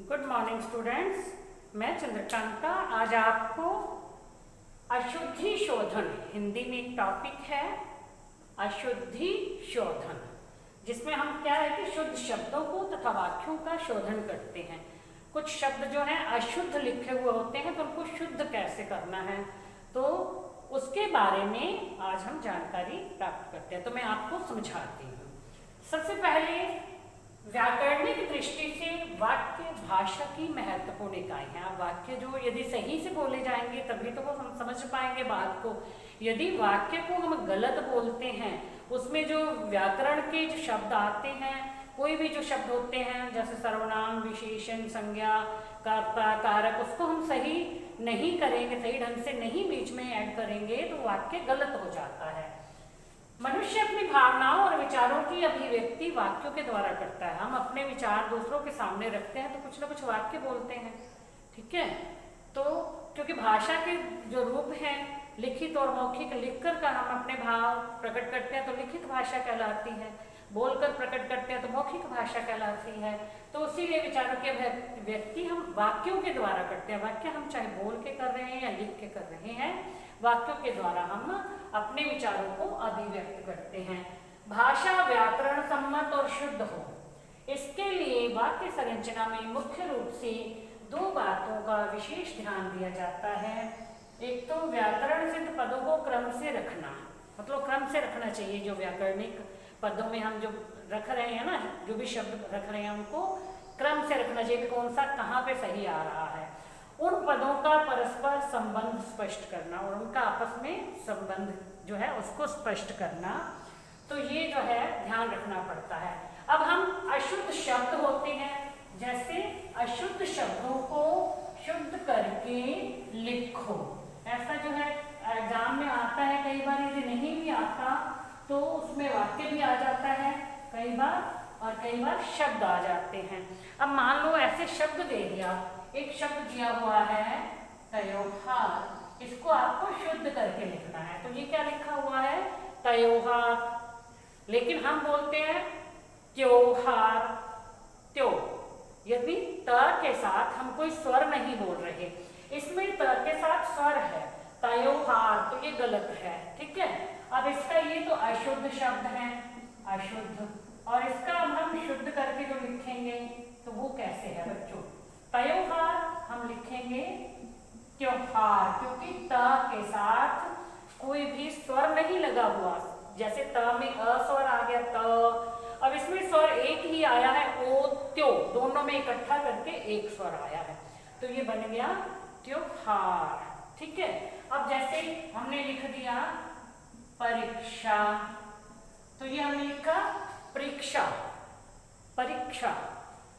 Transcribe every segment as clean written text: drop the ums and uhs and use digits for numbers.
Good morning students, मैं चंद्रकांता आज आपको अशुद्धि शोधन, हिंदी में एक टॉपिक है अशुद्धि शोधन, जिसमें हम क्या है कि शुद्ध शब्दों को तथा वाक्यों का शोधन करते हैं। कुछ शब्द जो हैं अशुद्ध लिखे हुए होते हैं, तो उनको शुद्ध कैसे करना है, तो उसके बारे में आज हम जानकारी प्राप्त करते हैं। तो मैं आपको समझाती हूँ। सबसे पहले व्याकरणिक दृष्टि से वाक्य भाषा की महत्वपूर्ण इकाई है। अब वाक्य जो यदि सही से बोले जाएंगे तभी तो वो हम समझ पाएंगे बात को। यदि वाक्य को हम गलत बोलते हैं, उसमें जो व्याकरण के जो शब्द आते हैं, कोई भी जो शब्द होते हैं जैसे सर्वनाम, विशेषण, संज्ञा, कर्ता, कारक, उसको हम सही नहीं करेंगे, सही ढंग से नहीं बीच में ऐड करेंगे तो वाक्य गलत हो जाता है। मनुष्य अपनी भावनाओं और विचारों की अभिव्यक्ति वाक्यों के द्वारा करता है। हम अपने विचार दूसरों के सामने रखते हैं तो कुछ ना कुछ वाक्य बोलते हैं, ठीक है। तो क्योंकि भाषा के जो रूप हैं लिखित और मौखिक, लिखकर का हम अपने भाव प्रकट करते हैं तो लिखित भाषा कहलाती है, बोलकर प्रकट करते हैं तो मौखिक भाषा कहलाती है। तो इसीलिए विचारों की अभिव्यक्ति हम वाक्यों के द्वारा करते हैं। वाक्य हम चाहे बोल के कर रहे हैं या लिख के कर रहे हैं, वाक्यों के द्वारा हम अपने विचारों को अभिव्यक्त करते हैं। भाषा व्याकरण सम्मत और शुद्ध हो, इसके लिए वाक्य संरचना में मुख्य रूप से दो बातों का विशेष ध्यान दिया जाता है। एक तो व्याकरण सिद्ध पदों को क्रम से रखना, मतलब क्रम से रखना चाहिए। जो व्याकरणिक पदों में हम जो रख रहे हैं ना, जो भी शब्द रख रहे हैं उनको क्रम से रखना चाहिए, कौन सा कहाँ पे सही आ रहा है। उन पदों का परस्पर संबंध स्पष्ट करना और उनका आपस में संबंध जो है उसको स्पष्ट करना, तो ये जो है ध्यान रखना पड़ता है। अब हम अशुद्ध शब्द होते हैं, जैसे अशुद्ध शब्दों को शुद्ध करके लिखो, ऐसा जो है एग्जाम में आता है। कई बार यदि नहीं भी आता तो उसमें वाक्य भी आ जाता है कई बार, और कई बार शब्द आ जाते हैं। अब मान लो ऐसे शब्द दे दिया, एक शब्द दिया हुआ है त्योहार, इसको आपको शुद्ध करके लिखना है। तो ये क्या लिखा हुआ है, त्योहार, लेकिन हम बोलते हैं त्योहार, त्यो। यदि त के साथ हम कोई स्वर नहीं बोल रहे, इसमें त के साथ स्वर है त्योहार, तो ये गलत है, ठीक है। अब इसका ये तो अशुद्ध शब्द है, अशुद्ध, और इसका अब हम शुद्ध करके जो लिखेंगे तो वो कैसे है बच्चों। त्योहार हम लिखेंगे त्योहार, क्योंकि त के साथ कोई भी स्वर नहीं लगा हुआ। जैसे त में अ स्वर आ गया त, अब इसमें स्वर एक ही आया है ओ त्यो, दोनों में इकट्ठा करके एक स्वर आया है, तो ये बन गया त्योहार, ठीक है। अब जैसे हमने लिख दिया परीक्षा, तो ये हमने लिखा परीक्षा, परीक्षा,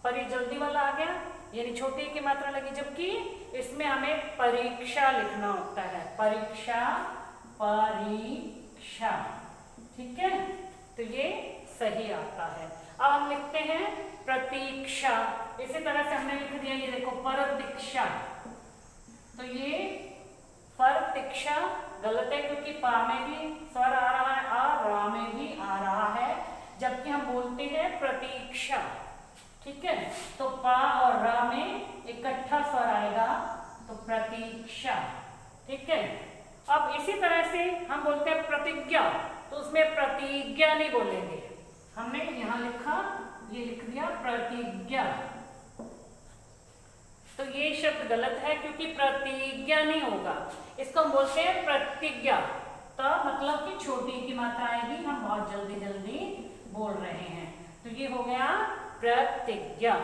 परी जल्दी वाला आ गया, यानी छोटी की मात्रा लगी, जबकि इसमें हमें परीक्षा लिखना होता है, परीक्षा, परीक्षा, ठीक है। तो ये सही आता है। अब हम लिखते हैं प्रतीक्षा, इसी तरह से हमने लिख दिया, ये देखो प्रतीक्षा, तो ये प्रतीक्षा गलत है क्योंकि पा में भी स्वर आ रहा है, आ रा में भी आ रहा है, जबकि हम बोलते हैं प्रतीक्षा, ठीक है। तो पा और रा में इकट्ठा स्वर आएगा तो प्रतीक्षा, ठीक है। अब इसी तरह से हम बोलते हैं प्रतिज्ञा, तो उसमें प्रतिज्ञा नहीं बोलेंगे, हमने यहां लिखा, ये लिख दिया प्रतिज्ञा, तो ये शब्द गलत है क्योंकि प्रतिज्ञा नहीं होगा, इसको हम बोलते हैं प्रतिज्ञा। तो मतलब कि छोटी की मात्रा आएगी, हम बहुत जल्दी जल्दी बोल रहे हैं, तो ये हो गया प्रतिज्ञा,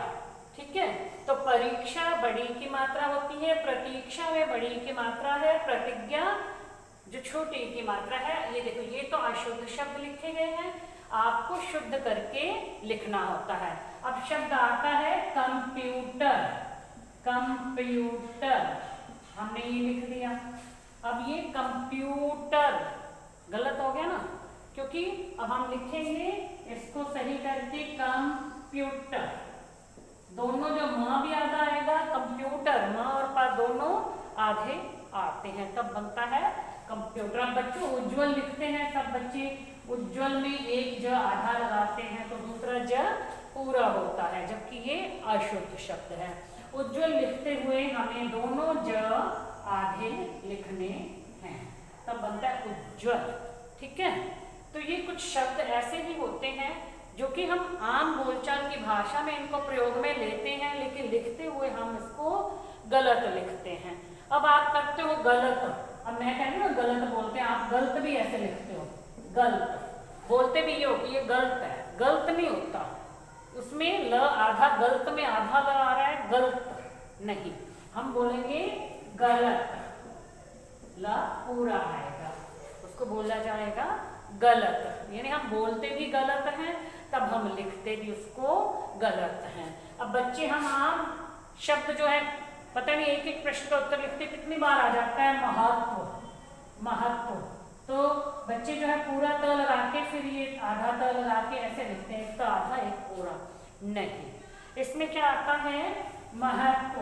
ठीक है। तो परीक्षा बड़ी की मात्रा होती है, प्रतीक्षा में बड़ी की मात्रा है, प्रतिज्ञा जो छोटी की मात्रा है। ये देखो, ये तो अशुद्ध शब्द लिखे गए हैं, आपको शुद्ध करके लिखना होता है। अब शब्द आता है कंप्यूटर, कंप्यूटर, हमने ये लिख दिया। अब ये कंप्यूटर गलत हो गया ना, क्योंकि अब हम लिखेंगे इसको सही करके कंप्यूटर, दोनों जो म भी आधा आएगा, कंप्यूटर, म और पा दोनों आधे आते हैं, तब बनता है कंप्यूटर। अब बच्चों उज्ज्वल लिखते हैं, सब बच्चे उज्ज्वल में एक ज आधा लगाते हैं तो दूसरा ज पूरा होता है, जबकि ये अशुद्ध शब्द है। उज्ज्वल लिखते हुए हमें दोनों ज आधे लिखने हैं, तब बनता है उज्ज्वल। ठीक है, तो ये कुछ शब्द ऐसे भी होते हैं जो कि हम आम बोलचाल की भाषा में इनको प्रयोग में लेते हैं, लेकिन लिखते हुए हम इसको गलत लिखते हैं। अब आप करते हो गलत, अब मैं कह रही हूँ गलत बोलते हैं, आप गलत भी ऐसे लिखते हो, गलत बोलते भी ये हो कि ये गलत है, गलत नहीं होता, उसमें ल आधा, गलत में आधा ल आ रहा है, गलत नहीं, हम बोलेंगे गलत, ल पूरा आएगा, उसको बोला जाएगा गलत। यानी हम बोलते भी गलत हैं, तब हम लिखते भी उसको गलत हैं। अब बच्चे हम आम शब्द जो है पता नहीं एक एक प्रश्न का उत्तर लिखते कितनी बार आ जाता है महत्व, महत्व, तो बच्चे जो है पूरा त लगा के फिर ये आधा त लगा के ऐसे लिखते हैं, एक तो आधा एक पूरा नहीं। इसमें क्या आता है महत्व,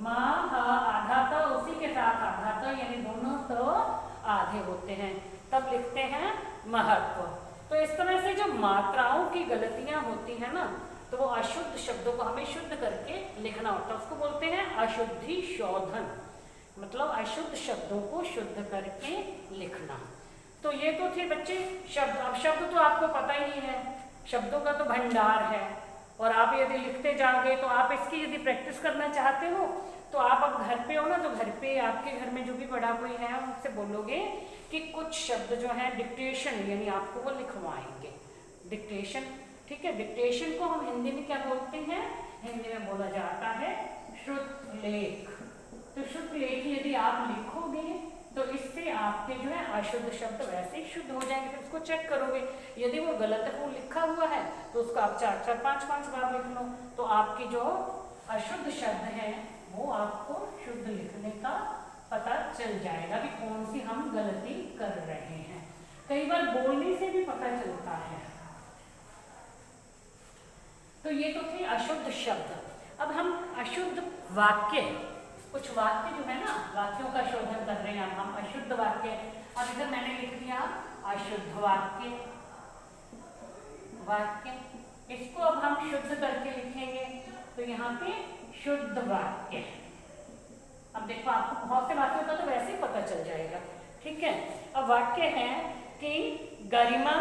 म ह आधा त उसी के साथ आधा त, यानी दोनों त आधे होते हैं, तब लिखते हैं महत्व। तो इस तरह से जो मात्राओं की गलतियां होती है ना, तो वो अशुद्ध शब्दों को हमें शुद्ध करके लिखना होता है, उसको बोलते हैं अशुद्धि शोधन, मतलब अशुद्ध शब्दों को शुद्ध करके लिखना। तो ये तो थे बच्चे शब्द। अब शब्द तो आपको पता ही है, शब्दों का तो भंडार है, और आप यदि लिखते जाओगे तो आप इसकी यदि प्रैक्टिस करना चाहते हो तो आप अब घर पे हो ना, तो घर पे आपके घर में जो भी बड़ा कोई है उनसे बोलोगे कि कुछ शब्द जो है डिक्टेशन, यानी आपको वो लिखवाएंगे, डिक्टेशन। ठीक है, डिक्टेशन को हम हिंदी में क्या बोलते हैं, हिंदी में बोला जाता है श्रुत लेख। तो श्रुत लेख यदि आप लिखोगे तो इससे आपके जो है अशुद्ध शब्द वैसे ही शुद्ध हो जाएंगे। फिर उसको चेक करोगे, यदि वो गलत वो लिखा हुआ है तो उसको आप 4-4, 5-5 बार लिख लो, तो आपकी जो अशुद्ध शब्द है वो आपको शुद्ध लिखने का पता चल जाएगा कि कौन सी हम गलती कर रहे हैं। कई बार बोलने से भी पता चलता है। तो ये तो थे अशुद्ध शब्द। अब हम अशुद्ध वाक्य, कुछ वाक्य जो है ना, वाक्यों का शोधन कर रहे हैं हम अशुद्ध वाक्य। अब इधर मैंने लिख दिया अशुद्ध वाक्य, वाक्य, इसको अब हम शुद्ध करके लिखेंगे, तो यहाँ पे शुद्ध वाक्य। अब देखो आपको बहुत से वाक्यों का तो वैसे ही पता चल जाएगा। ठीक है, अब वाक्य है कि गरिमा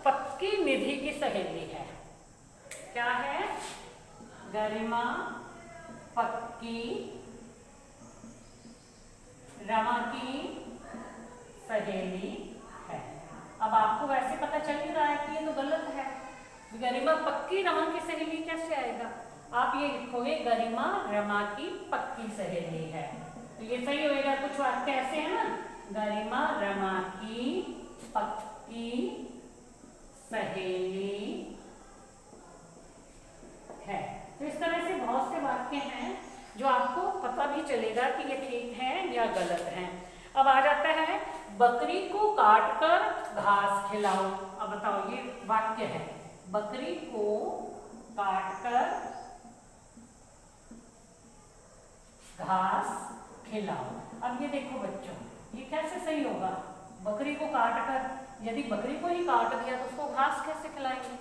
पक्की निधि की सहेली है। क्या है, गरिमा पक्की रमा की सहेली है। अब आपको वैसे पता चल ही रहा है कि ये तो गलत है, गरिमा पक्की रमा की सहेली कैसे आएगा, आप ये लिखोगे गरिमा रमा की पक्की सहेली है, तो ये सही होएगा। कुछ वाक्य ऐसे है ना, गरिमा रमा की पक्की सहेली है। तो इस तरह से बहुत से वाक्य हैं जो आपको पता भी चलेगा कि ये ठीक है या गलत है। अब आ जाता है बकरी को काटकर घास खिलाओ। अब बताओ, ये वाक्य है, बकरी को काटकर घास खिलाओ। अब ये देखो बच्चों, ये कैसे सही होगा, बकरी को काटकर, यदि बकरी को ही काट दिया तो उसको घास कैसे खिलाएंगे।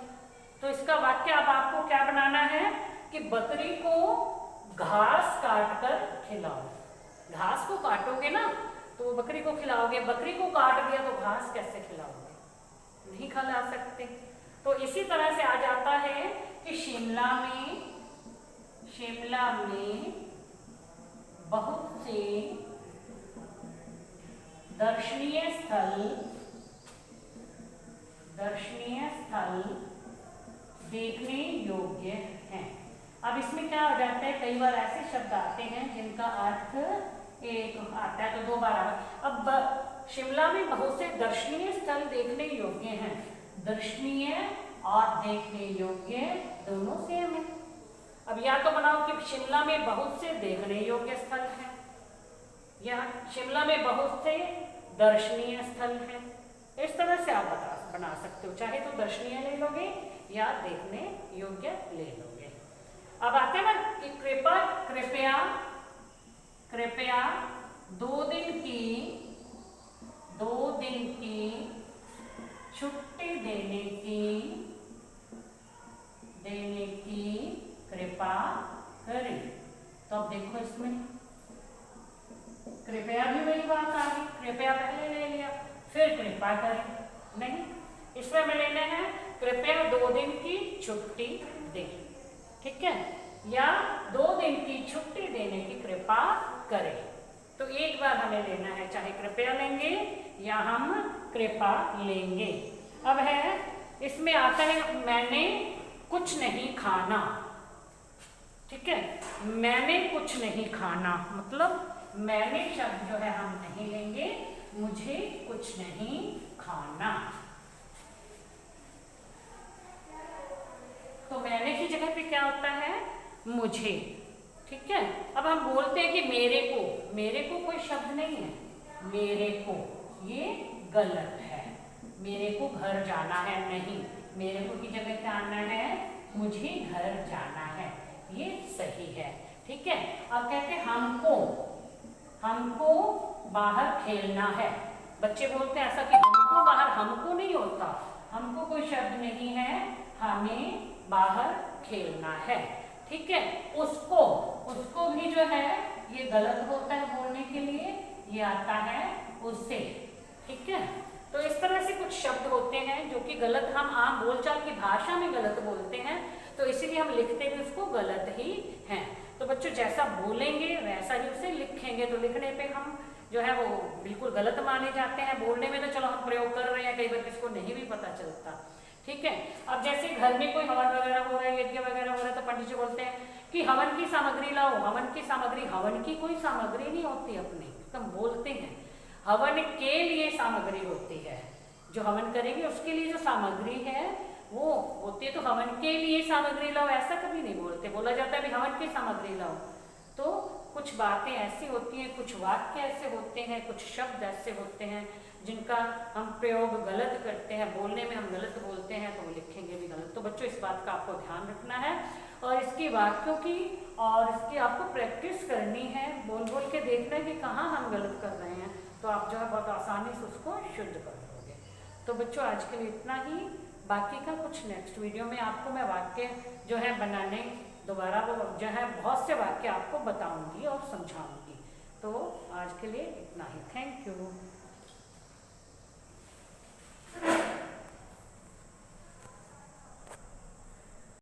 तो इसका वाक्य अब आपको क्या बनाना है कि बकरी को घास काटकर खिलाओ। घास को काटोगे ना तो बकरी को खिलाओगे, बकरी को काट दिया तो घास कैसे खिलाओगे, नहीं खिला सकते। तो इसी तरह से आ जाता है कि शिमला में बहुत से दर्शनीय स्थल देखने योग्य हैं। अब इसमें क्या हो जाता है, कई बार ऐसे शब्द आते हैं जिनका अर्थ एक आता है तो दो बार आता है। अब शिमला में बहुत से दर्शनीय स्थल देखने योग्य हैं, दर्शनीय और देखने योग्य दोनों सेम है। अब या तो बनाओ कि शिमला में बहुत से देखने योग्य स्थल हैं, या शिमला में बहुत से दर्शनीय स्थल हैं। इस तरह से आप बना सकते हो, चाहे तो दर्शनीय ले लोगे या देखने योग्य ले लोगे। अब आते हैं ना कि कृपया 2 दिन की छुट्टी देने की कृपा करें। तो अब देखो इसमें कृपया भी वही बात आ गई, कृपया पहले ले लिया, फिर कृपा करें, नहीं, इसमें हमें लेना है कृपया 2 दिन की छुट्टी दें, ठीक है, या 2 दिन की छुट्टी देने की कृपा करें। तो एक बार हमें लेना है, चाहे कृपया लेंगे या हम कृपा लेंगे। अब है इसमें आता है मैंने कुछ नहीं खाना, ठीक है, मैंने कुछ नहीं खाना मतलब मैंने शब्द जो है हम नहीं लेंगे, मुझे कुछ नहीं खाना। तो मैंने की जगह पे क्या होता है, मुझे, ठीक है। अब हम बोलते हैं कि मेरे को कोई शब्द नहीं है, मेरे को, ये गलत है। मेरे को घर जाना है, नहीं, मेरे को की जगह क्या आना है, मुझे घर जाना है, ये सही है, ठीक है। अब कहते हैं हमको बाहर खेलना है। बच्चे बोलते हैं ऐसा कि हमको बाहर, हमको नहीं होता, हमको कोई शब्द नहीं है, हमें बाहर खेलना है, ठीक है। उसको भी जो है ये गलत होता है बोलने के लिए, ये आता है उससे, ठीक है। तो इस तरह से कुछ शब्द होते हैं जो कि गलत, हम आम बोलचाल की भाषा में गलत बोलते हैं, तो इसीलिए हम लिखते भी उसको गलत ही हैं। तो बच्चों जैसा बोलेंगे वैसा ही उसे लिखेंगे, तो लिखने पे हम जो है वो बिल्कुल गलत माने जाते हैं, बोलने में तो चलो हम प्रयोग कर रहे हैं, कई बार किसको नहीं भी पता चलता, ठीक है। अब जैसे घर में कोई हवन वगैरह हो रहा है, यज्ञ वगैरह हो रहा है, तो पंडित जी बोलते हैं कि हवन की सामग्री लाओ, हवन की सामग्री, हवन की कोई सामग्री नहीं होती अपनी, तो हम बोलते हैं हवन के लिए सामग्री होती है, जो हवन करेंगे उसके लिए जो सामग्री है वो होती है, तो हवन के लिए सामग्री लाओ ऐसा कभी नहीं बोलते, बोला जाता है भी हवन की सामग्री लाओ। तो कुछ बातें ऐसी होती हैं, कुछ वाक्य ऐसे होते हैं, कुछ शब्द ऐसे होते हैं जिनका हम प्रयोग गलत करते हैं, बोलने में हम गलत बोलते हैं, तो वो लिखेंगे भी गलत। तो बच्चों इस बात का आपको ध्यान रखना है और इसकी वाक्यों की और इसकी आपको प्रैक्टिस करनी है, बोल बोल के देखना है कि कहाँ हम गलत कर रहे हैं, तो आप जो है बहुत आसानी से उसको शुद्ध कर दोगे। तो बच्चों आज के लिए इतना ही, बाकी का कुछ नेक्स्ट वीडियो में आपको मैं वाक्य जो है बनाने दोबारा वो जो है बहुत से वाक्य आपको बताऊंगी और समझाऊंगी। तो आज के लिए इतना ही, थैंक यू।